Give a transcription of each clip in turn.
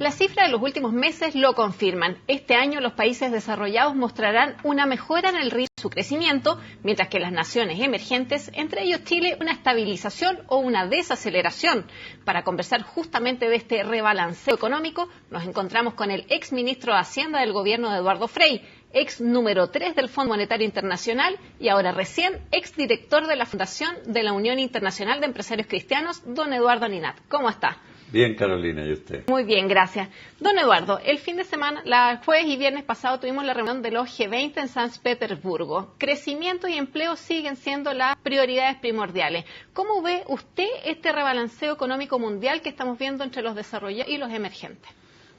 Las cifras de los últimos meses lo confirman. Este año los países desarrollados mostrarán una mejora en el ritmo de su crecimiento, mientras que las naciones emergentes, entre ellos Chile, una estabilización o una desaceleración. Para conversar justamente de este rebalanceo económico, nos encontramos con el ex ministro de Hacienda del gobierno de Eduardo Frei, ex número 3 del Fondo Monetario Internacional y ahora recién ex director de la Fundación de la Unión Internacional de Empresarios Cristianos, don Eduardo Ninat. ¿Cómo está? Bien, Carolina, ¿y usted? Muy bien, gracias. Don Eduardo, el fin de semana, jueves y viernes pasado tuvimos la reunión de los G20 en San Petersburgo. Crecimiento y empleo siguen siendo las prioridades primordiales. ¿Cómo ve usted este rebalanceo económico mundial que estamos viendo entre los desarrollados y los emergentes?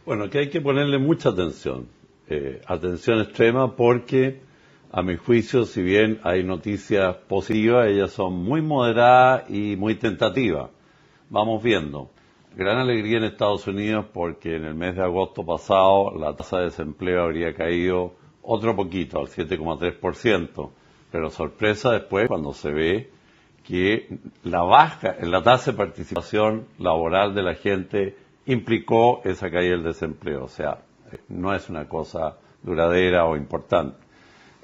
Bueno, que hay que ponerle mucha atención. Atención extrema porque, a mi juicio, si bien hay noticias positivas, ellas son muy moderadas y muy tentativas. Vamos viendo. Gran alegría en Estados Unidos porque en el mes de agosto pasado la tasa de desempleo habría caído otro poquito, al 7,3%. Pero sorpresa después cuando se ve que la baja en la tasa de participación laboral de la gente implicó esa caída del desempleo. O sea, no es una cosa duradera o importante.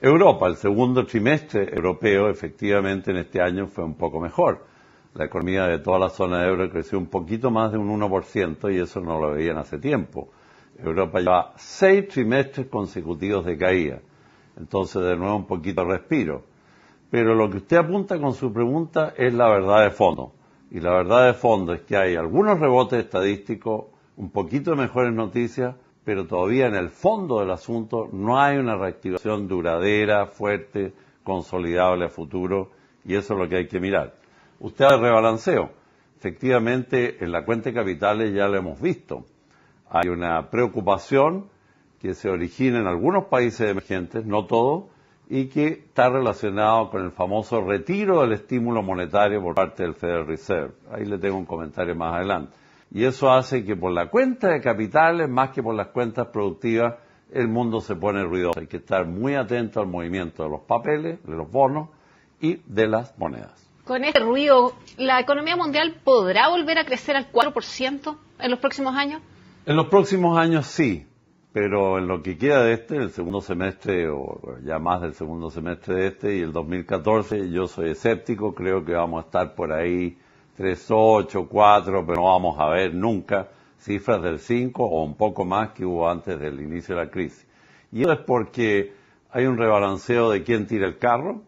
Europa, el segundo trimestre europeo, efectivamente en este año fue un poco mejor. La economía de toda la zona de euro creció un poquito más de un 1% y eso no lo veían hace tiempo. Europa lleva 6 trimestres consecutivos de caída. Entonces, de nuevo, un poquito de respiro. Pero lo que usted apunta con su pregunta es la verdad de fondo. Y la verdad de fondo es que hay algunos rebotes estadísticos, un poquito de mejores noticias, pero todavía en el fondo del asunto no hay una reactivación duradera, fuerte, consolidable a futuro, y eso es lo que hay que mirar. Usted habla de rebalanceo. Efectivamente, en la cuenta de capitales ya lo hemos visto. Hay una preocupación que se origina en algunos países emergentes, no todos, y que está relacionado con el famoso retiro del estímulo monetario por parte del Federal Reserve. Ahí le tengo un comentario más adelante. Y eso hace que por la cuenta de capitales, más que por las cuentas productivas, el mundo se pone ruidoso. Hay que estar muy atento al movimiento de los papeles, de los bonos y de las monedas. Con este ruido, ¿la economía mundial podrá volver a crecer al 4% en los próximos años? En los próximos años sí, pero en lo que queda de el segundo semestre, o ya más del segundo semestre de y el 2014, yo soy escéptico, creo que vamos a estar por ahí 3,8, 4, pero no vamos a ver nunca cifras del 5 o un poco más que hubo antes del inicio de la crisis. Y eso es porque hay un rebalanceo de quién tira el carro,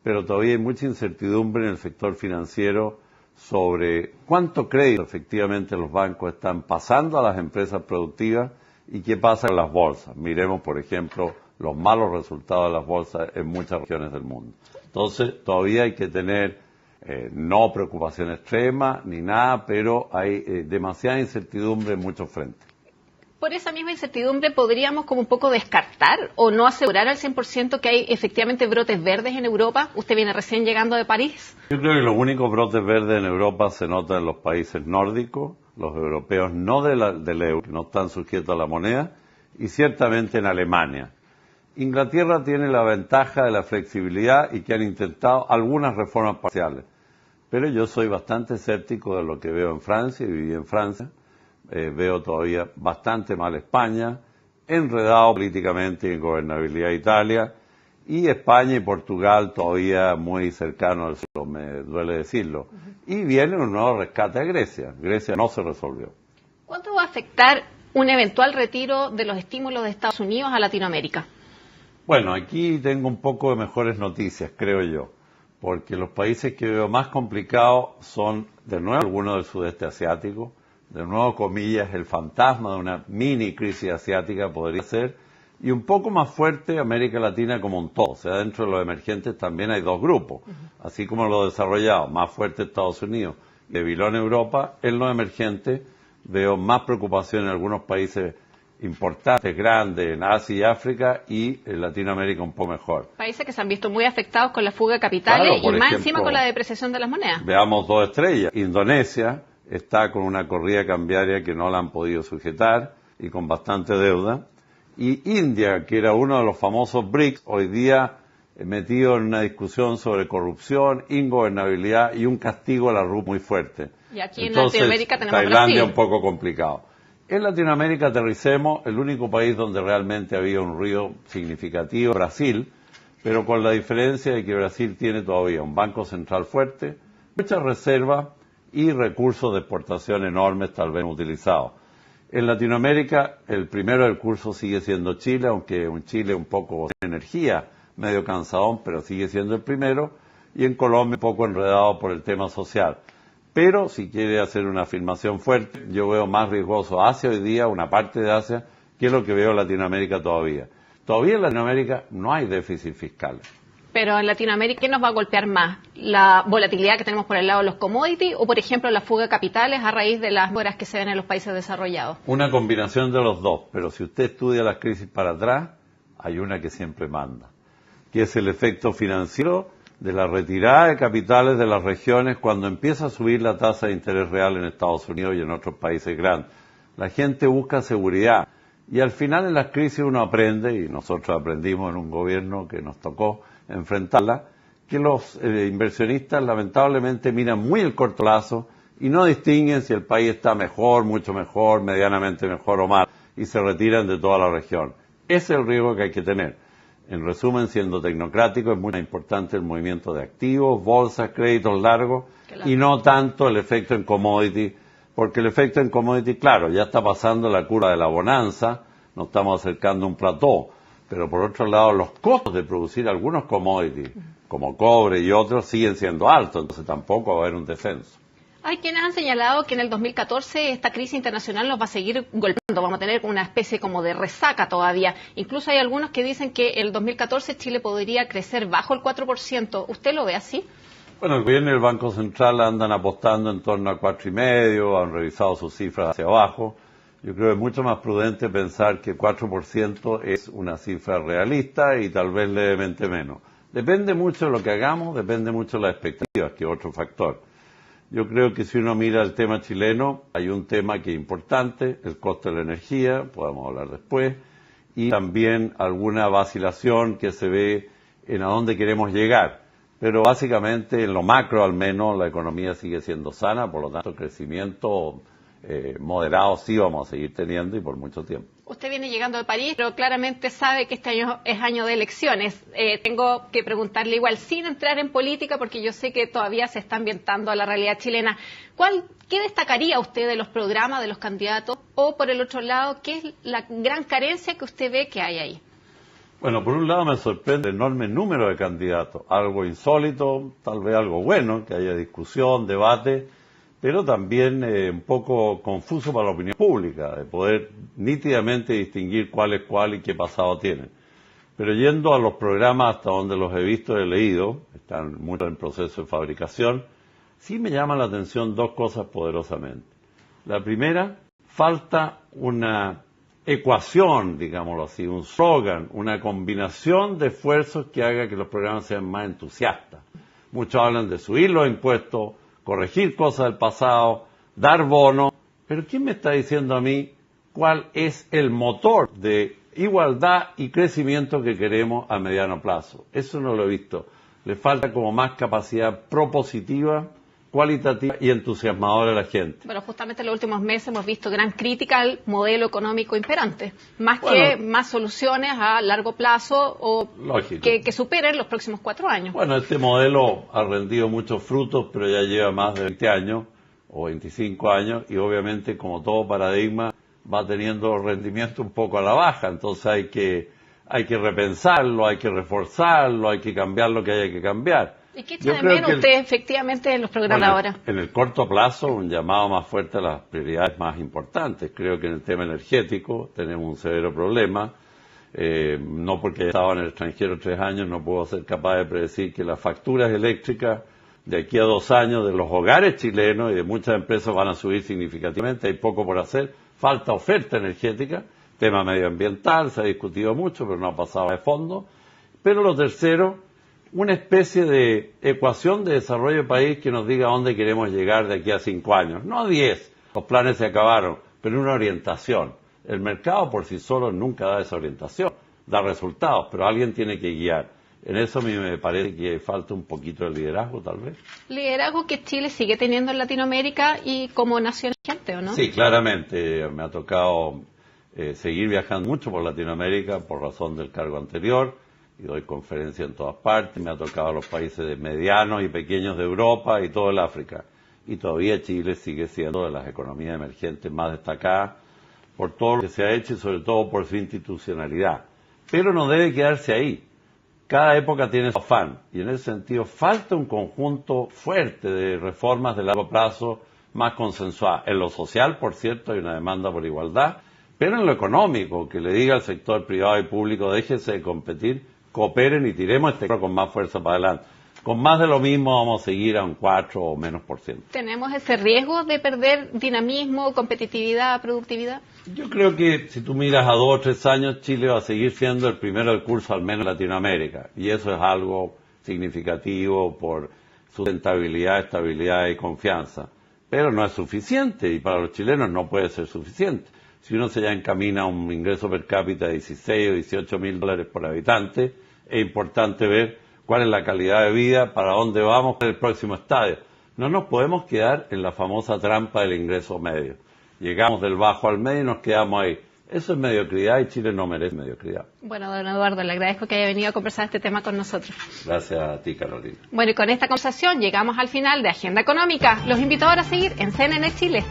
pero todavía hay mucha incertidumbre en el sector financiero sobre cuánto crédito efectivamente los bancos están pasando a las empresas productivas y qué pasa en las bolsas. Miremos, por ejemplo, los malos resultados de las bolsas en muchas regiones del mundo. Entonces, todavía hay que tener no preocupación extrema ni nada, pero hay demasiada incertidumbre en muchos frentes. Por esa misma incertidumbre, ¿podríamos como un poco descartar o no asegurar al 100% que hay efectivamente brotes verdes en Europa? Usted viene recién llegando de París. Yo creo que los únicos brotes verdes en Europa se notan en los países nórdicos, los europeos no del euro, que no están sujetos a la moneda, y ciertamente en Alemania. Inglaterra tiene la ventaja de la flexibilidad y que han intentado algunas reformas parciales. Pero yo soy bastante escéptico de lo que veo en Francia, y viví en Francia. Veo todavía bastante mal España, enredado políticamente y en gobernabilidad Italia, y España y Portugal todavía muy cercanos al sur, me duele decirlo. Y viene un nuevo rescate a Grecia. Grecia no se resolvió. ¿Cuánto va a afectar un eventual retiro de los estímulos de Estados Unidos a Latinoamérica? Bueno, aquí tengo un poco de mejores noticias, creo yo, porque los países que veo más complicados son, de nuevo, algunos del sudeste asiático. De nuevo, comillas, el fantasma de una mini crisis asiática podría ser, y un poco más fuerte América Latina como un todo. O sea, dentro de los emergentes también hay dos grupos, así como los desarrollados, más fuerte Estados Unidos, debilón Europa. En los emergentes veo más preocupación en algunos países importantes, grandes, en Asia y África, y en Latinoamérica un poco mejor. Países que se han visto muy afectados con la fuga de capitales, claro, y más ejemplo, encima con la depreciación de las monedas. Veamos dos estrellas. Indonesia está con una corrida cambiaria que no la han podido sujetar y con bastante deuda. Y India, que era uno de los famosos BRICS, hoy día metido en una discusión sobre corrupción, ingobernabilidad y un castigo a la rupia muy fuerte. Y aquí Entonces, en Latinoamérica tenemos Tailandia Brasil. un poco complicado. En Latinoamérica aterricemos, el único país donde realmente había un ruido significativo, Brasil, pero con la diferencia de que Brasil tiene todavía un banco central fuerte, muchas reservas y recursos de exportación enormes tal vez utilizados. En Latinoamérica, el primero del curso sigue siendo Chile, aunque un Chile un poco de energía, medio cansadón, pero sigue siendo el primero, y en Colombia un poco enredado por el tema social. Pero si quiere hacer una afirmación fuerte, yo veo más riesgoso Asia hoy día, una parte de Asia, que lo que veo en Latinoamérica todavía. Todavía en Latinoamérica no hay déficit fiscal. Pero en Latinoamérica, ¿qué nos va a golpear más? ¿La volatilidad que tenemos por el lado de los commodities o, por ejemplo, la fuga de capitales a raíz de las mejoras que se ven en los países desarrollados? Una combinación de los dos, pero si usted estudia las crisis para atrás, hay una que siempre manda, que es el efecto financiero de la retirada de capitales de las regiones cuando empieza a subir la tasa de interés real en Estados Unidos y en otros países grandes. La gente busca seguridad y al final en las crisis uno aprende, y nosotros aprendimos en un gobierno que nos tocó enfrentarla, que los inversionistas lamentablemente miran muy el corto plazo y no distinguen si el país está mejor, mucho mejor, medianamente mejor o mal, y se retiran de toda la región. Ese es el riesgo que hay que tener. En resumen, siendo tecnocrático, es muy importante el movimiento de activos, bolsas, créditos largos, y no tanto el efecto en commodity, porque el efecto en commodity, claro, ya está pasando la curva de la bonanza, nos estamos acercando a un plató, pero por otro lado los costos de producir algunos commodities, como cobre y otros, siguen siendo altos, entonces tampoco va a haber un descenso. Hay quienes han señalado que en el 2014 esta crisis internacional nos va a seguir golpeando, vamos a tener una especie como de resaca todavía. Incluso hay algunos que dicen que el 2014 Chile podría crecer bajo el 4%. ¿Usted lo ve así? Bueno, el gobierno y el Banco Central andan apostando en torno a 4,5%, han revisado sus cifras hacia abajo. Yo creo que es mucho más prudente pensar que 4% es una cifra realista y tal vez levemente menos. Depende mucho de lo que hagamos, depende mucho de las expectativas, que es otro factor. Yo creo que si uno mira el tema chileno, hay un tema que es importante, el costo de la energía, podemos hablar después, y también alguna vacilación que se ve en a dónde queremos llegar. Pero básicamente, en lo macro al menos, la economía sigue siendo sana, por lo tanto, crecimiento moderado sí vamos a seguir teniendo y por mucho tiempo. Usted viene llegando de París, pero claramente sabe que este año es año de elecciones. Tengo que preguntarle igual, sin entrar en política, porque yo sé que todavía se está ambientando a la realidad chilena. ¿Qué destacaría usted de los programas de los candidatos? O, por el otro lado, ¿qué es la gran carencia que usted ve que hay ahí? Bueno, por un lado me sorprende el enorme número de candidatos. Algo insólito, tal vez algo bueno, que haya discusión, debate, pero también un poco confuso para la opinión pública, de poder nítidamente distinguir cuál es cuál y qué pasado tienen. Pero yendo a los programas hasta donde los he visto y he leído, están muchos en proceso de fabricación, sí me llaman la atención dos cosas poderosamente. La primera, falta una ecuación, digámoslo así, un slogan, una combinación de esfuerzos que haga que los programas sean más entusiastas. Muchos hablan de subir los impuestos, corregir cosas del pasado, dar bonos, pero ¿quién me está diciendo a mí cuál es el motor de igualdad y crecimiento que queremos a mediano plazo? Eso no lo he visto. Le falta como más capacidad propositiva, cualitativa y entusiasmadora a la gente. Bueno, justamente en los últimos meses hemos visto gran crítica al modelo económico imperante, que más soluciones a largo plazo o que superen los próximos 4 años. Bueno, este modelo ha rendido muchos frutos, pero ya lleva más de 20 años o 25 años y obviamente como todo paradigma va teniendo rendimiento un poco a la baja, entonces hay que repensarlo, hay que reforzarlo, hay que cambiar lo que haya que cambiar. ¿Y qué echa de menos usted efectivamente en los programas ahora? En el corto plazo, un llamado más fuerte a las prioridades más importantes. Creo que en el tema energético tenemos un severo problema. No porque he estado en el extranjero 3 años, no puedo ser capaz de predecir que las facturas eléctricas de aquí a 2 años de los hogares chilenos y de muchas empresas van a subir significativamente. Hay poco por hacer. Falta oferta energética. Tema medioambiental, se ha discutido mucho, pero no ha pasado de fondo. Pero lo tercero, una especie de ecuación de desarrollo del país que nos diga a dónde queremos llegar de aquí a 5 años. No a 10, los planes se acabaron, pero una orientación. El mercado por sí solo nunca da esa orientación, da resultados, pero alguien tiene que guiar. En eso a mí me parece que falta un poquito de liderazgo, tal vez. Liderazgo que Chile sigue teniendo en Latinoamérica y como nación emergente, ¿o no? Sí, claramente. Me ha tocado seguir viajando mucho por Latinoamérica por razón del cargo anterior, y doy conferencias en todas partes. Me ha tocado a los países medianos y pequeños de Europa y todo el África. Y todavía Chile sigue siendo de las economías emergentes más destacadas por todo lo que se ha hecho y sobre todo por su institucionalidad. Pero no debe quedarse ahí. Cada época tiene su afán, y en ese sentido falta un conjunto fuerte de reformas de largo plazo más consensuadas. En lo social, por cierto, hay una demanda por igualdad, pero en lo económico, que le diga al sector privado y público, déjense de competir, cooperen y tiremos este con más fuerza para adelante. Con más de lo mismo vamos a seguir a un 4 o menos por ciento. ¿Tenemos ese riesgo de perder dinamismo, competitividad, productividad? Yo creo que si tú miras a 2 o 3 años, Chile va a seguir siendo el primero del curso, al menos en Latinoamérica. Y eso es algo significativo por sustentabilidad, estabilidad y confianza. Pero no es suficiente, y para los chilenos no puede ser suficiente. Si uno se ya encamina a un ingreso per cápita de 16 o 18 mil dólares por habitante, es importante ver cuál es la calidad de vida, para dónde vamos en el próximo estadio. No nos podemos quedar en la famosa trampa del ingreso medio. Llegamos del bajo al medio y nos quedamos ahí. Eso es mediocridad y Chile no merece mediocridad. Bueno, don Eduardo, le agradezco que haya venido a conversar este tema con nosotros. Gracias a ti, Carolina. Bueno, y con esta conversación llegamos al final de Agenda Económica. Los invito ahora a seguir en CNN Chile.